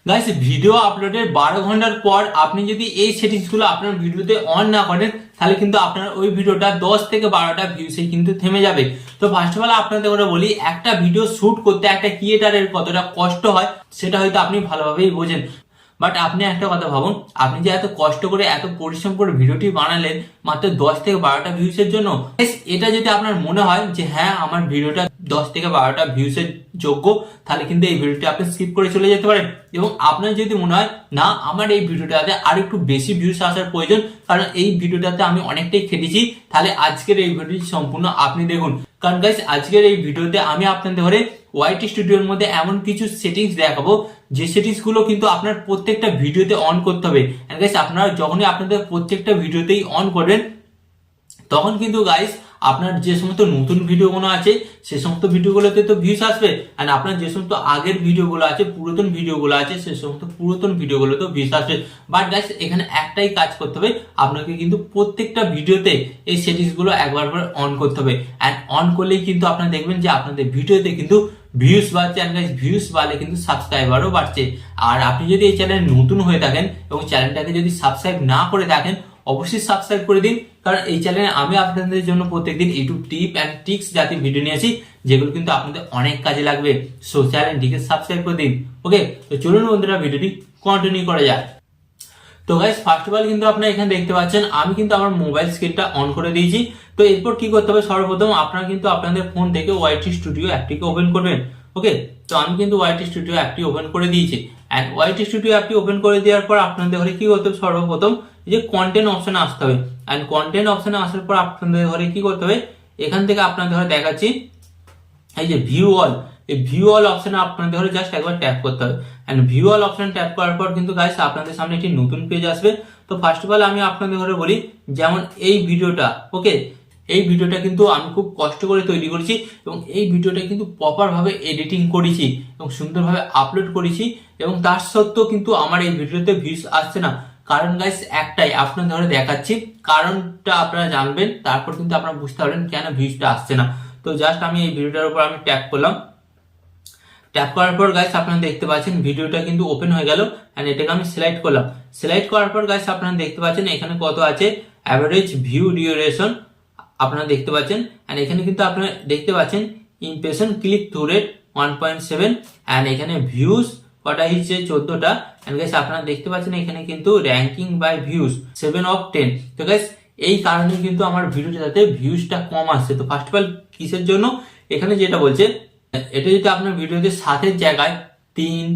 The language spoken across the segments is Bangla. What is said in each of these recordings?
গাইস ভিডিও আপলোডের 12 ঘন্টার পর আপনি যদি এই সেটিংস গুলো আপনার ভিডিওতে অন না করেন তাহলে কিন্তু আপনার ওই ভিডিওটা 10 থেকে 12টা ভিউসে কিন্তু থেমে যাবে। তো ফার্স্ট অফ অল আপনাদের করে বলি, একটা ভিডিও শুট করতে একটা ক্রিয়েটারের কতটা কষ্ট হয় সেটা হয়তো আপনি ভালোভাবেই বোঝেন। বাট আপনি একটা কথা ভাবুন, আপনি যে এত কষ্ট করে এত পরিশ্রম করে ভিডিওটি বানালেন মাত্র 10 থেকে 12টা ভিউসের জন্য, এটা যদি আপনার মনে হয় যে হ্যাঁ আমার ভিডিওটা 10 থেকে 12টা ভিউসের যোগ্য, তাহলে কিন্তু এই ভিডিওটি আপনি স্কিপ করে চলে যেতে পারেন। এবং আপনার যদি মনে হয় না আমার এই ভিডিওটাতে আর একটু বেশি ভিউস আসার প্রয়োজন, কারণ এই ভিডিওটাতে আমি অনেকটাই খেটেছি, তাহলে আজকের এই ভিডিওটি সম্পূর্ণ আপনি দেখুন। কারণ গাইস আজকের এই ভিডিওতে আমি আপনাদের ধরে ওয়াইটি স্টুডিওর মধ্যে এমন কিছু সেটিংস দেখাবো যে সেটিংস গুলো কিন্তু আপনার প্রত্যেকটা ভিডিওতে অন করতে হবে। এন্ড গাইস আপনারা যখনই আপনাদের প্রত্যেকটা ভিডিওতেই অন করবেন তখন কিন্তু গাইস আপনার যে সমস্ত নতুন ভিডিওগুলো আছে সে সমস্ত ভিডিওগুলোতে তো ভিউস আসবে, এন্ড আপনার যে সমস্ত আগের ভিডিওগুলো আছে পুরাতন ভিডিওগুলো আছে সে সমস্ত পুরাতন ভিডিওগুলোতে ভিউস আসবে। বাট গাইস এখানে একটাই কাজ করতে হবে, আপনাকে কিন্তু প্রত্যেকটা ভিডিওতে এই সেটিংস গুলো একবার করে অন করতে হবে। এন্ড অন করলেই কিন্তু আপনারা দেখবেন যে আপনাদের ভিডিওতে কিন্তু ভিউস বাড়ছে, এন্ড গাইস ভিউস বাড়লে কিন্তু সাবস্ক্রাইবারও বাড়ছে। আর আপনি যদি এই চ্যানেলে নতুন হয়ে থাকেন এবং চ্যানেলটাকে যদি সাবস্ক্রাইব না করে থাকেন অবশ্যই সাবস্ক্রাইব করে দিন, কারণ এই চ্যানেলে আমি আপনাদের জন্য প্রত্যেকদিন ইউটিউব টিপ এন্ড ট্রিক্স জাতীয় ভিডিও নিয়ে আসি যেগুলো কিন্তু আপনাদের অনেক কাজে লাগবে। সো চ্যানেলটিকে সাবস্ক্রাইব করে দিন। ওকে, তো চলুন বন্ধুরা ভিডিওটি কন্টিনিউ করা যায়। তো গাইস ফার্স্ট অফ অল কিন্তু আপনারা এখানে দেখতে পাচ্ছেন আমি কিন্তু আমার মোবাইল স্ক্রিনটা অন করে দিয়েছি। তো এরপর কি করতে হবে, সর্বপ্রথম আপনারা কিন্তু আপনাদের ফোন থেকে ওয়াইটি স্টুডিও অ্যাপটিকে ওপেন করবেন। ওকে, তো আমি কিন্তু ওয়াইটি স্টুডিও অ্যাপটি ওপেন করে দিয়েছি। এন্ড ওয়াইটি স্টুডিও অ্যাপটি ওপেন করে দেওয়ার পর আপনাদের ঘরে কি করতে হবে, সর্বপ্রথম যে কন্টেন্ট অপশনে আসতে হবে। এন্ড কন্টেন্ট অপশনে আসার পর আপনাদের ঘরে কি করতে হবে, এখান থেকে আপনাদের ঘরে দেখাচ্ছি এই যে ভিউ অল, এই ভিউ অল অপশনে আপনাদের ঘরে জাস্ট একবার ট্যাপ করতে হবে। And view all option tap করার পর কিন্তু গাইস আপনাদের সামনে একটি নতুন পেজ আসবে। তো ফার্স্ট অফ অল আমি আপনাদের ঘরে বলি, যেমন এই ভিডিওটা, ওকে এই ভিডিওটা কিন্তু আমি খুব কষ্ট করে তৈরি করেছি এবং এই ভিডিওটা কিন্তু প্রপার ভাবে এডিটিং করেছি এবং সুন্দরভাবে আপলোড করেছি, এবং তার সত্ত্বেও কিন্তু আমার এই ভিডিওতে ভিউজ আসছে না। কারণ গাইস একটাই, আপনাদের ধরে দেখাচ্ছি, কারণটা আপনারা জানবেন তারপর কিন্তু আপনারা বুঝতে পারবেন কেন ভিউজটা আসছে না। তো জাস্ট আমি এই ভিডিওটার উপর আমি ট্যাপ করলাম। ট্যাপ করার পর গাইস আপনারা দেখতে পাচ্ছেন ভিডিওটা কিন্তু ওপেন হয়ে গেল। এন্ড এটাকে আমি সিলেক্ট করলাম। সিলেক্ট করার পর গাইস আপনারা দেখতে পাচ্ছেন এখানে কত আছে, অ্যাভারেজ ভিউ ডিউরেশন আপনারা দেখতে পাচ্ছেন। এন্ড এখানে কিন্তু আপনারা দেখতে পাচ্ছেন impression click through rate 1.7, and এখানে ভিউজ কটা হচ্ছে 14টা। এন্ড গাইস আপনারা দেখতে পাচ্ছেন এখানে কিন্তু র্যাঙ্কিং বাই ভিউজ 7 অফ 10। তো গাইস এই কারণে কিন্তু আমার ভিডিওটাতে ভিউজটা কম আসছে। তো ফার্স্ট অফ অল কিসের জন্য, এখানে যেটা বলছে এটা যদি আপনার ভিডিওতে 7-এর জায়গায় 3,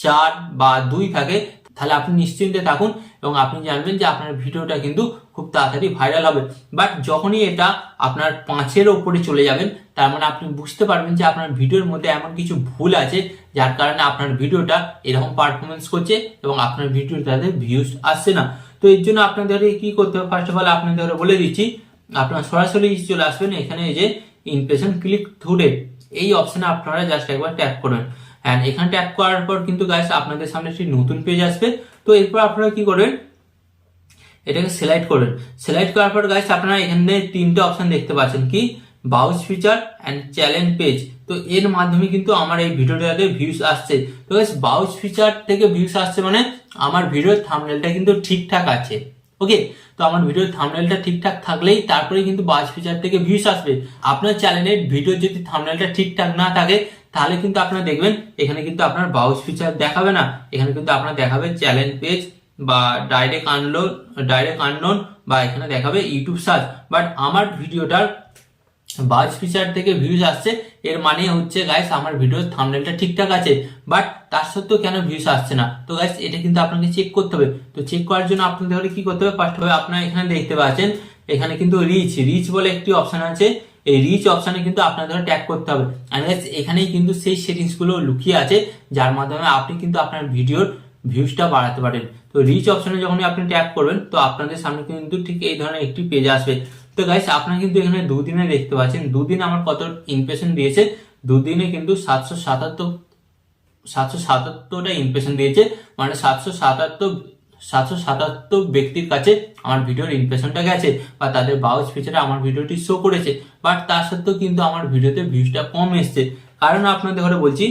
4 বা 2 থাকে তাহলে আপনি নিশ্চিন্তে থাকুন এবং আপনি জানবেন যে আপনার ভিডিওটা কিন্তু খুব তাড়াতাড়ি ভাইরাল হবে। বাট যখনই এটা আপনার 5-এর ওপরে চলে যাবেন তার মানে আপনি বুঝতে পারবেন যে আপনার ভিডিওর মধ্যে এমন কিছু ভুল আছে যার কারণে আপনার ভিডিওটা এরকম পারফরমেন্স করছে এবং আপনার ভিডিওটাতে ভিউজ আসছে না। তো এর জন্য আপনাদের কি করতে হবে, ফার্স্ট অফ অল আপনাদের বলে দিচ্ছি, আপনারা সরাসরি চলে আসবেন এখানে এই যে ইমপ্রেশন ক্লিক থ্রু রেট, এই অপশনে আপনারা জাস্ট একবার ট্যাপ করবেন। এন্ড এখানে ট্যাপ করার পর কিন্তু গাইস আপনাদের সামনে একটি নতুন পেজ আসবে। তো এরপর আপনারা কি করবেন, এটাকে সিলেক্ট করবেন। সিলেক্ট করার পর গাইস আপনারা এখানে 3টে অপশন দেখতে পাচ্ছেন, কি বাউস ফিচার এন্ড চ্যালেঞ্জ পেজ। তো এর মাধ্যমে কিন্তু আমার এই ভিডিওটাতে ভিউজ আসছে। তো গাইস বাউস ফিচার থেকে ভিউজ আসছে মানে আমার ভিডিওর থাম্বনেলটা কিন্তু ঠিকঠাক আছে। ওকে, তো আমার ভিডিওর থাম্বনেলটা ঠিকঠাক থাকলেই তারপরে কিন্তু বাউস ফিচার থেকে ভিউজ আসবে। আপনার চ্যানেলের ভিডিও যদি থাম্বনেলটা ঠিকঠাক না থাকে তাহলে কিন্তু আপনারা দেখবেন এখানে কিন্তু আপনার বাউস ফিচার দেখাবে না, এখানে কিন্তু আপনার দেখাবে চ্যালেঞ্জ পেজ বা ডাইরেক্ট আননোন বা এখানে দেখাবে ইউটিউব সার্চ। বাট আমার ভিডিওটার বাজ ফিচার থেকে ভিউজ আসছে, এর মানে হচ্ছে গাইস আমার ভিডিওর থাম্বনেলটা ঠিকঠাক আছে, বাট তার সত্ত্বেও কেন ভিউজ আসছে না। তো গাইস এটা কিন্তু আপনাকে চেক করতে হবে। তো চেক করার জন্য আপনাদের কি করতে হবে, ফার্স্ট হবে আপনারা এখানে দেখতে পাচ্ছেন এখানে কিন্তু রিচ বলে একটি অপশন আছে, এই রিচ অপশনে কিন্তু আপনাদের ট্যাপ করতে হবে। আর গাইস এখানেই কিন্তু সেই সেটিংস গুলো লুকিয়ে আছে যার মাধ্যমে আপনি কিন্তু আপনার ভিডিওর ভিউজটা বাড়াতে পারেন। তো রিচ অপশনে যখন আপনি ট্যাপ করবেন তো আপনাদের সামনে কিন্তু ঠিক এই ধরনের একটি পেজ আসবে। তো গাইস আপনারা কিন্তু এখানে দুদিনে দেখতে পাচ্ছেন দুদিন আমার কত ইমপ্রেশন দিয়েছে, দুদিনে কিন্তু 777টা ইমপ্রেশন দিয়েছে, মানে 777 ব্যক্তির কাছে আমার ভিডিওর ইমপ্রেশনটা গেছে বা তাদের বাউস ফিচারে আমার ভিডিওটি শো করেছে। বাট তার সত্ত্বেও কিন্তু আমার ভিডিওতে ভিউজটা কম এসছে। কারণ আপনাদের ঘরে বলছি,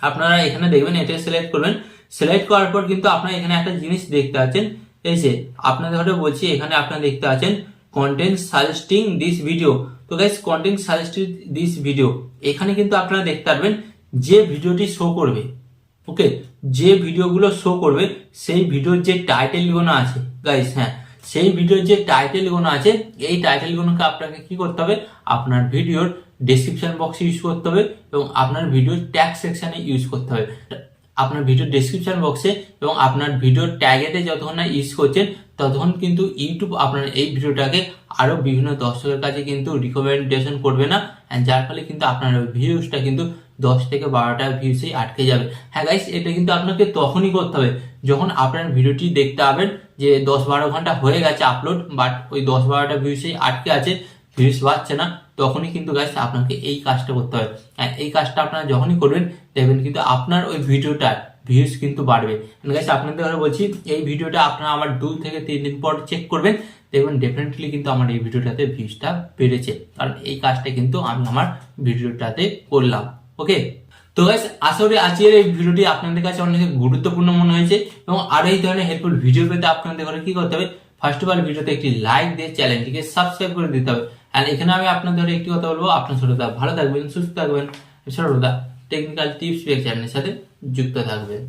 আপনারা এখানে দেখবেন, এটা সিলেক্ট করবেন। সিলেক্ট করার পর কিন্তু আপনারা এখানে একটা জিনিস দেখতে পাচ্ছেন, এই যে আপনাদের হয়তো বলছি, এখানে আপনারা দেখতে পাচ্ছেন কন্টেন্ট সাজেস্টিং দিস ভিডিও। তো guys content suggesting this video, এখানে কিন্তু আপনারা দেখতে পারবেন যে ভিডিওটি শো করবে, ওকে, যে ভিডিওগুলো শো করবে সেই ভিডিওর যে টাইটেলগুলো আছে গাইস, হ্যাঁ সেই ভিডিওর যে টাইটেলগুলো আছে, এই টাইটেলগুলোকে আপনাকে কি করতে হবে, আপনার ভিডিওর ডেসক্রিপশন বক্সে ইউজ করতে হবে এবং আপনার ভিডিওর ট্যাগ সেকশনে ইউজ করতে হবে। আপনার ভিডিও ডেসক্রিপশন বক্সে এবং আপনার ভিডিওর ট্যাগেতে যতক্ষণ না ইউজ করছেন ততক্ষণ কিন্তু ইউটিউব আপনার এই ভিডিওটাকে আরো বিভিন্ন দর্শকের কাছে কিন্তু রিকমেন্ডেশন করবে না, যার ফলে কিন্তু আপনার ভিউজটা কিন্তু 10 থেকে 12টা ভিউসেই আটকে যাবে। হ্যাঁ গাইস, এটা কিন্তু আপনাকে তখনই করতে হবে যখন আপনার ভিডিওটি দেখতে পাবেন যে 10-12 ঘন্টা হয়ে গেছে আপলোড, বাট ওই 10-12টা ভিউসেই আটকে আছে, ভিউস পাচ্ছে না, তখনই কিন্তু গাইস আপনাকে এই কাজটা করতে হবে। হ্যাঁ, এই কাজটা আপনারা যখনই করবেন দেখবেন কিন্তু আপনার ওই ভিডিওটার ভিউজ কিন্তু বাড়বে। গাইস আপনাদের কথা বলছি, এই ভিডিওটা আপনারা আমার 2 থেকে 3 দিন পর চেক করবেন, দেখবেন ডেফিনেটলি কিন্তু আমার এই ভিডিওটাতে ভিউজটা বেড়েছে, কারণ এই কাজটা কিন্তু আমি আমার ভিডিওটাতে করলাম। ওকে, তো গাইস আশা করি আজকের এই ভিডিওটি আপনাদের কাছে অনেক গুরুত্বপূর্ণ মনে হয়েছে এবং আরো এই ধরনের হেল্পফুল ভিডিও পেতে আপনাদের ঘরে কি করতে হবে, ফার্স্ট অফ অল ভিডিওতে একটি লাইক দিয়ে চ্যানেলটিকে সাবস্ক্রাইব করে দিতে হবে। আর এখানে আমি আপনাদের একটি কথা বলবো, আপনার সর্বদা ভালো থাকবেন, সুস্থ থাকবেন, সর্বদা টেকনিক্যাল টিপস চ্যানেলের সাথে যুক্ত থাকবেন।